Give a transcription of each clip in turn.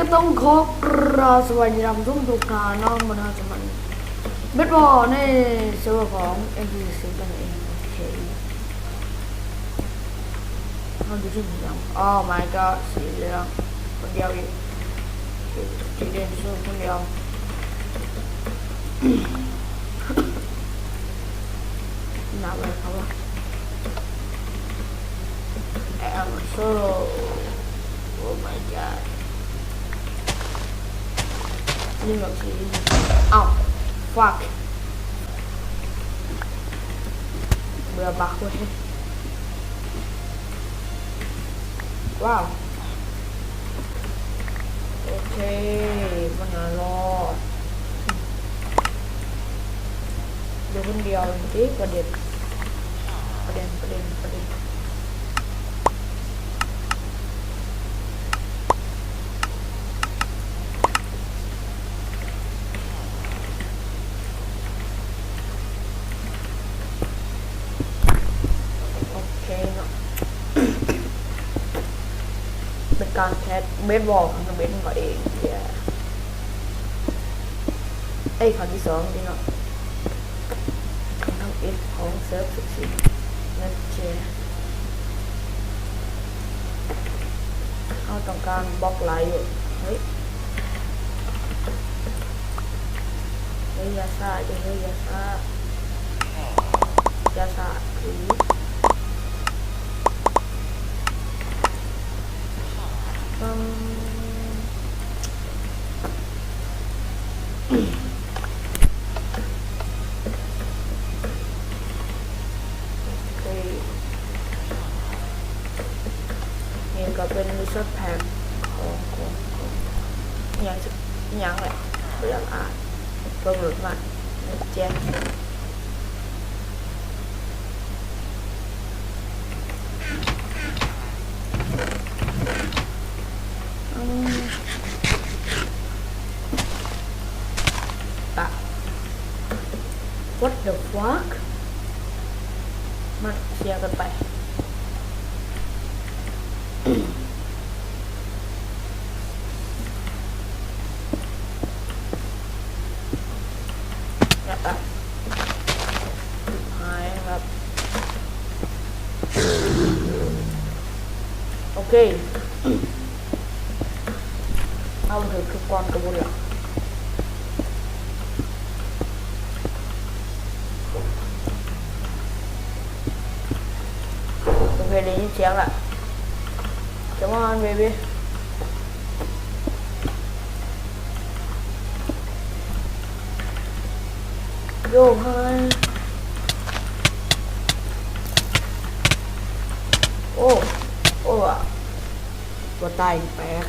ก็ต้องขอกราบสวัสดีทุกท่านน้องมาทำมันเบสบอลในเซิร์ฟของ NPC กันเองโอเคเราดูที่สีเหลืองอ๋อ my god สีเหลืองคนเดียวอีกสีแดงสู้คนเดียวหนักเลยครับว่าแอมโซโอ้ my god นี่แบบสีอ้าว fuck เบื่อบักเว้ยว้าวโอเคมันน่ารอดเดี๋ยวคนเดียวดิประเด็นโอเคเนาะเป็นการแคสเบสบอลของเบสก็เองไอ้ครั้งที่2นี่เนาะทั้งเอฟของเซิร์ฟ14นั่นเจเขาต้องการบล็อกไลท์อยู่เฮ้ยยาซาคือยาซาคือนี่ก็เป็นมิชชั่นแพ็คของอย่างแหละเรื่องอ่านโปรโมทมาแจ้งWhat the fuck มันเชียร์กันไปนะครับหายครับโอเคเอาเถอะคือความกระบวนการโอเคได้ยินเสียงละCome on baby Go high โอ้อะตัวตายแปลก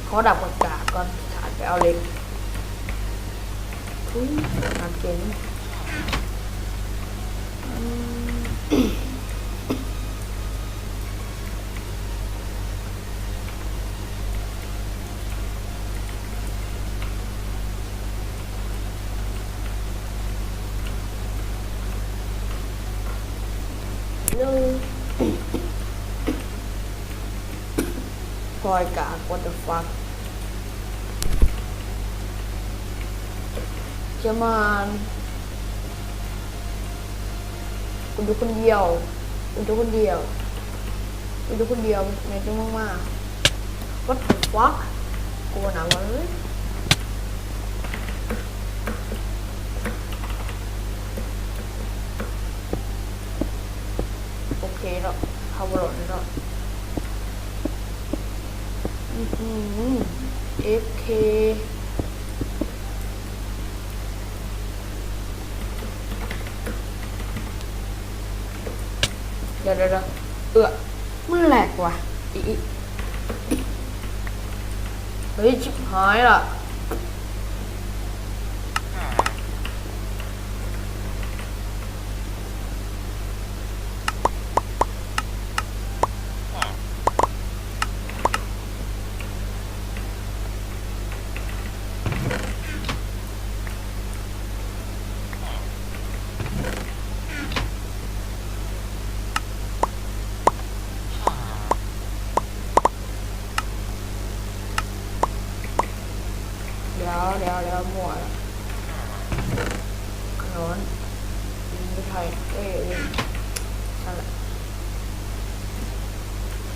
ขอดับอากาศก่อนขาดไปเอาเล็กทำเก่งพอยกาก what the fuck จะมาคุณดูคนเดียวแม่จะมากๆ what the fuck กลัวหนาวเลยโอเคแล้วเข้าบอลแล้วFK เดี๋ยวมันแหลกว่ะเฮ้ยชิบหายละ แล้วมั่วแล้วขนอนไม่ไทยใช่ละ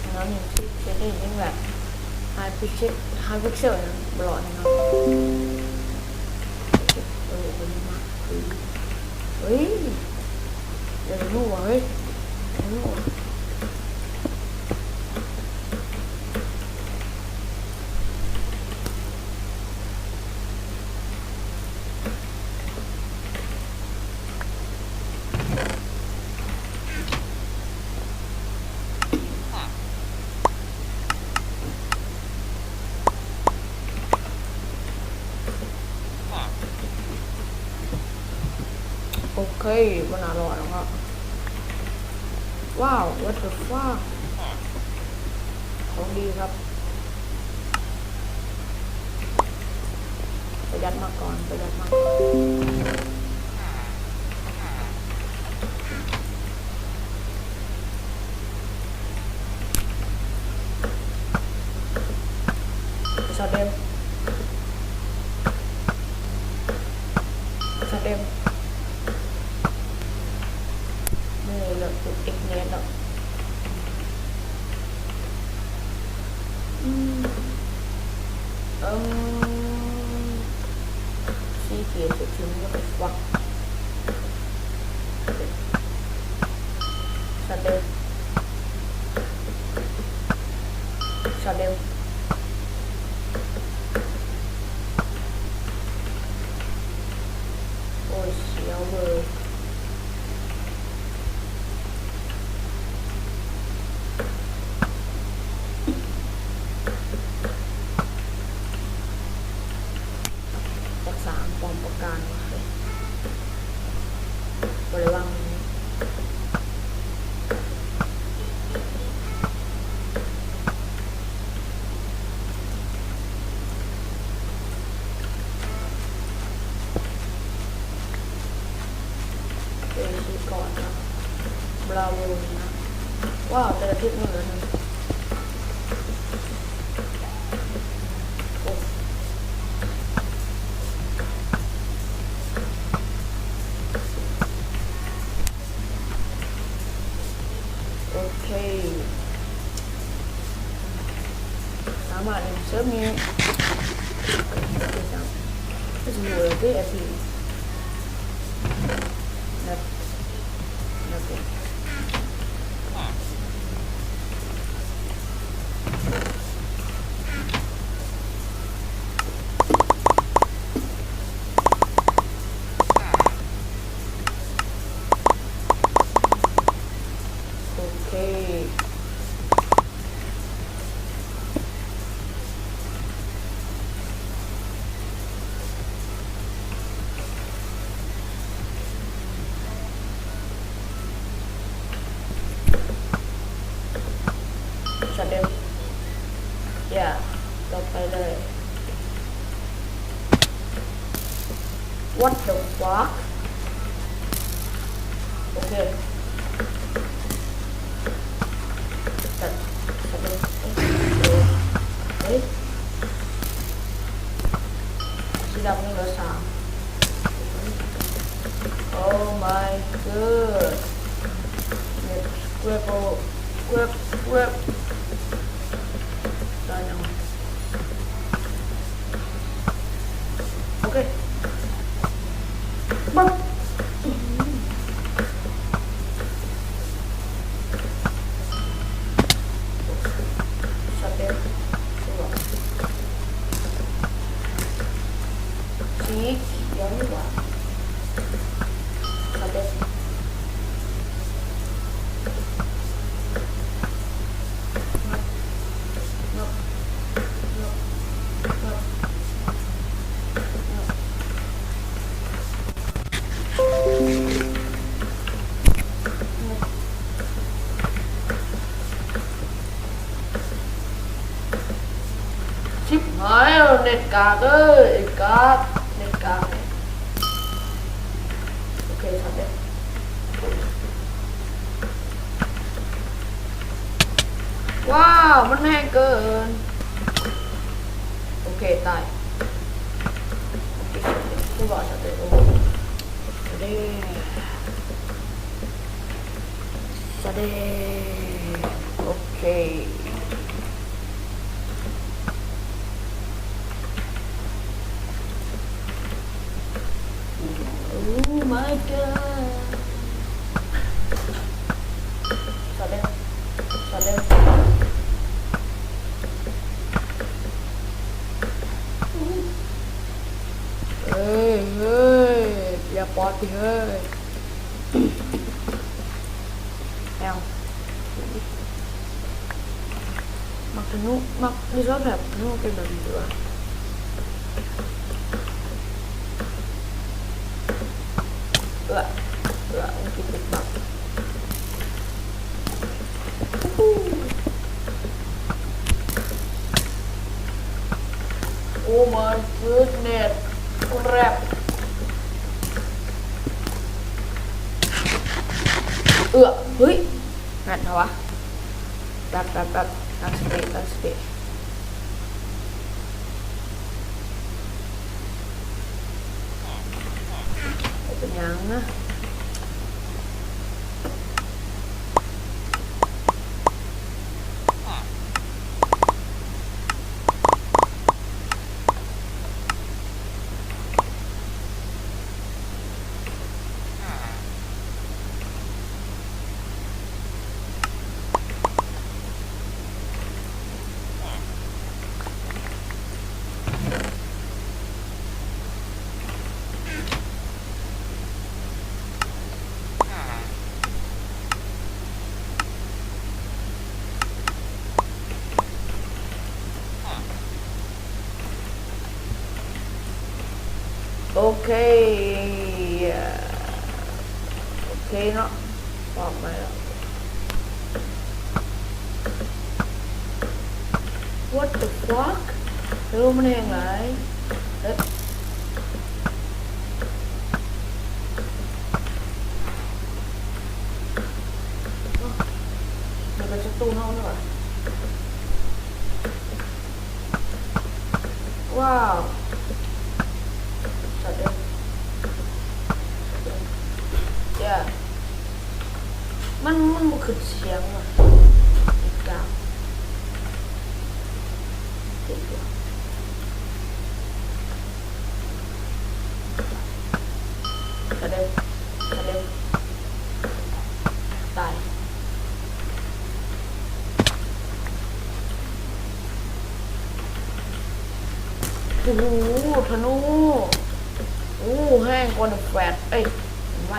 ขนอนอย่างที่เจะได้ยินแบบไฮพิกเซลนะบลอดนะครับเป็นมากเฮ้ยเดี๋ยวมั่วเฮ้ยมั่วโอเคมันอร่อยนะครับว้าว what the fuck ของดีครับประหยัดมาก่อนประหยัดมาสอดเดมนี่เราตุกอีกเน็ตแล้วสีเขียวสุดชิ้นก็เป็นฟักสอดเดมโอ้ยเสียวเลย3ปลอมประการบริวารนี้ชื่อก่อนนะบราโวนะว้าวแต่ละทิศมือนะโอเคสามารถเสริมนี้ก็จะอยู่ที่ FP นะโอเคสอดเดมอย่าต่อไปเลย what the fuck โอเคเฮ้ยสีดำนี่เหลือ3 oh my god เนี่ยเว็บได้ยังโอเคปั๊บสเต็ปสีเขียวดีกว่าสเต็ปชิบหายเน็ตกากไอ้กากเน็ตกากโอเคสเต็ปว้าวมันแห้งเกินโอเคตาย เดโอเคโอ้ my god สวัสดีสวัสดีเฮ้ยเฮ้ยอย่าปอดดิเฮ้ยแอลมักถึงนู้มักดิชอบแบบนู้เป็นแบบนี้ด้วยมันกินติดมากโอ้ my goodness แรปเฮ้ยนั่นเหรอวะแบบตั้งสติเป็นยังนะโอเคเนาะบอกมาแล้ว what the fuck รู้มันยังไงมันเป็นตู้ห้องด้วยวะว้าวสวัสดีมันบ่ขึ้นเสียงอ่ะอีกอย่างกระเด็นตายโอ้โหธนูโอ้แห้งกว่าแฟดเอ้ยไหว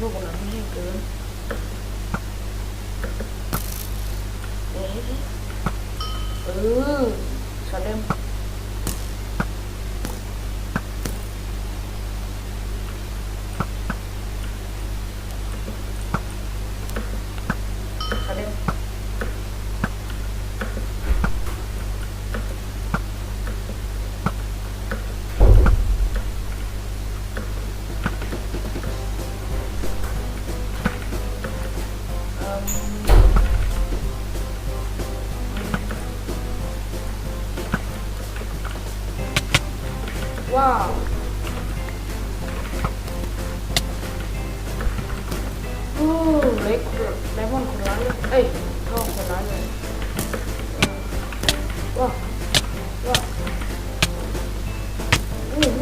ลูกนั้นไม่ให้เกินสเลมว้าวโอ้เล็กไดมอนด์คนร้ายเลยเอ้ยทองคนร้ายเลยว้าวโอ้โห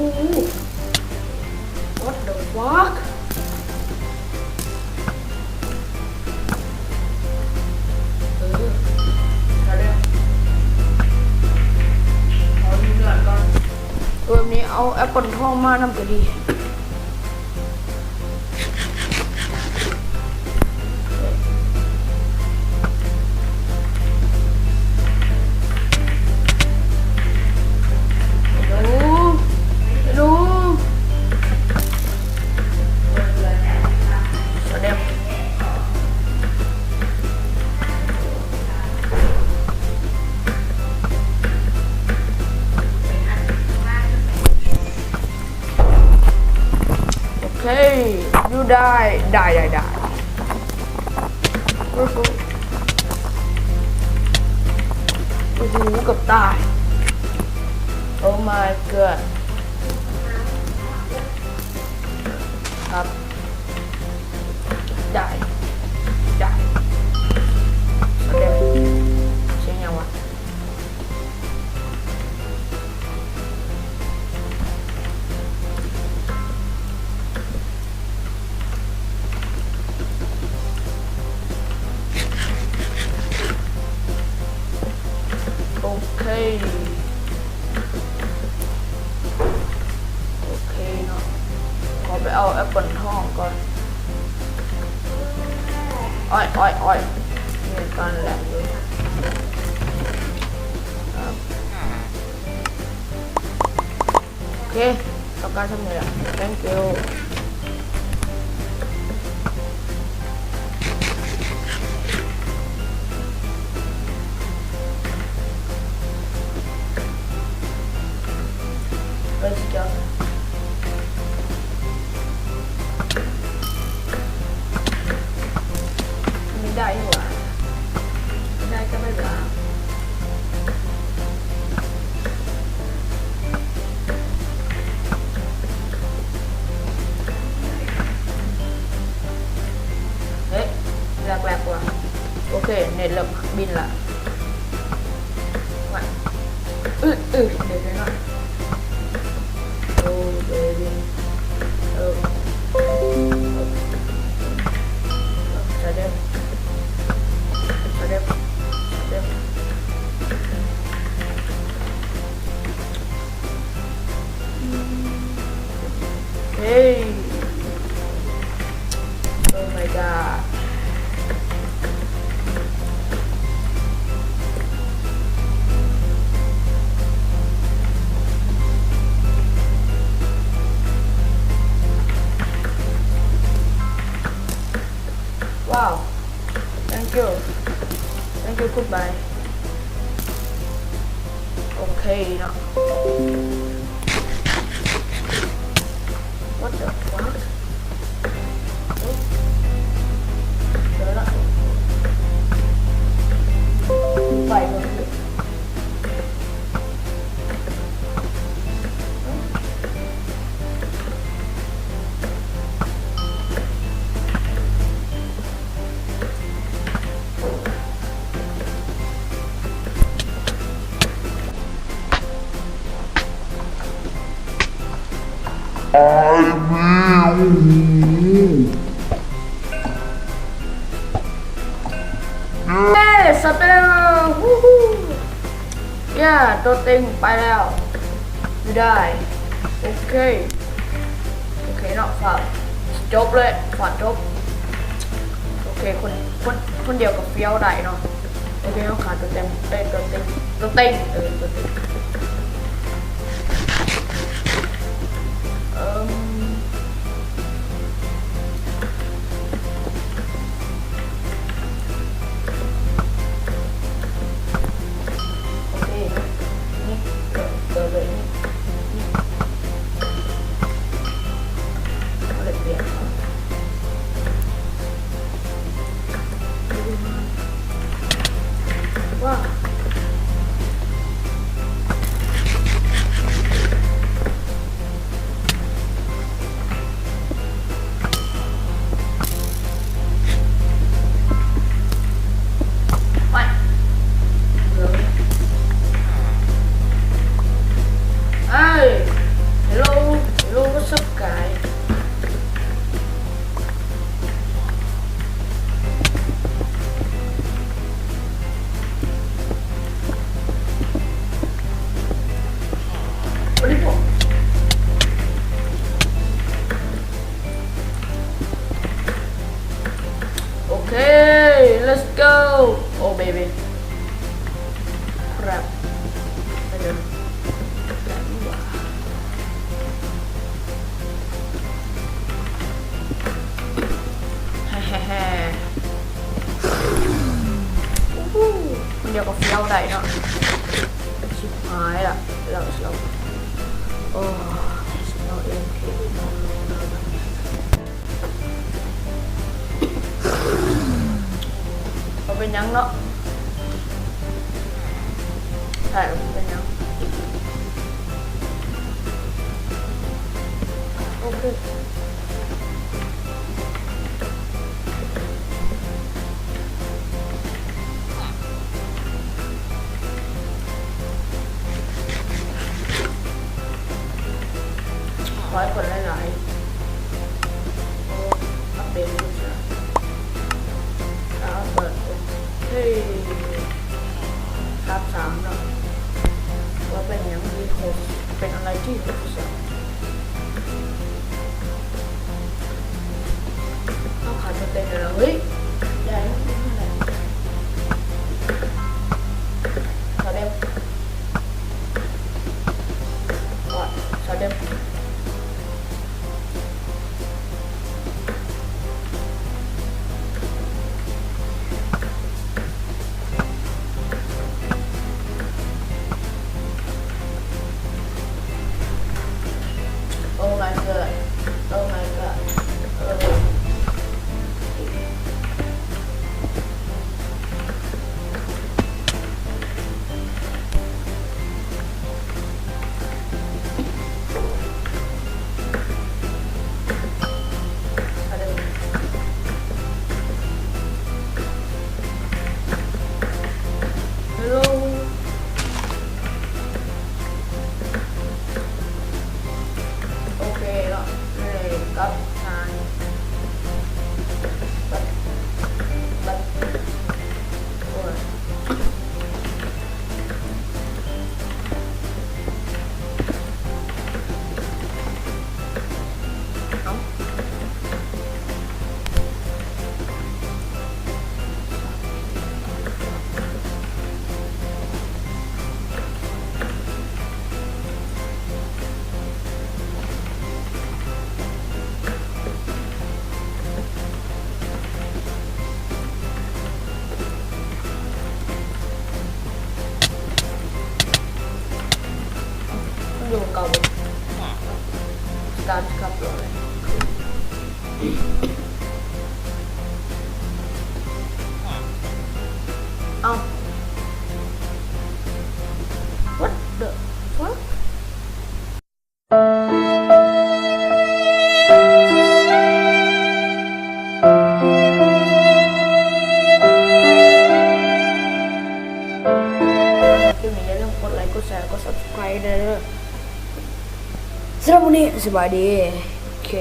what the fuck แบบนี้เอาแอปเปิลทองมานำก็ดีดูแสดงโอเคอยู่ได้ โอ้โหกับตาย Oh my god ครับได้เดี๋ยวเสียงยังวะโอเคเนาะขอไปเอาแอปเปิลทองก่อนอ้อยมีการแหลกเลยโอเคต้องการทำไงล่ะ thank you let's go ไม่ได้หว่าไม่ได้ก็ไม่เป็นไรเฮ้ยแหลกว่ะโอเคเน็ตเริ่มบินละมาเดี๋ยวหน่อยโอ้เบบี้จะเด็บเฮ้ย Oh my god wow thank you goodbye โอเคเนาะ what the fuck เจอละไปเลยสเตลวู้ฮู้ย่าตัวเต็งไปแล้วไม่ได้โอเคเนาะฝากจบเลยฝากจบโอเคคนเดียวกับเฟี้ยวได้เนาะโอเคเขาขาดตัวเต็งตัวเต็งตัวเต็งว่าhello what's up guys Okay, let's go. Oh baby. Crap. Aduh. Hehehe. Mình đều có phiêu đây nữa. Chip hái ạ. Lâu. Oh, it's not in here. No. เป็นยังเนาะใช่เป็นยังโอเคขอให้คนหลายๆอัปเดตดูสิแล้วเปิดเฮ้ยครับ3เนาะว่าเป็นยังดีโหดเป็นอะไรที่โหดสุดต้องขาดตัวเต็งเลยเฮ้ยใหญ่ไม่เท่าไหร่สวัสดีก่อนสวัสดีOh my god. Oh my god. Hello. Ok đó, đây cấp 2 bật bật rồi nóng dùng cầu start cup rồi oh what the fuck Kêu mình nhớ đừngกดไลค์กดแชร์กด subscribe ด้วยสำหรับวันนี้สบายดีโอเค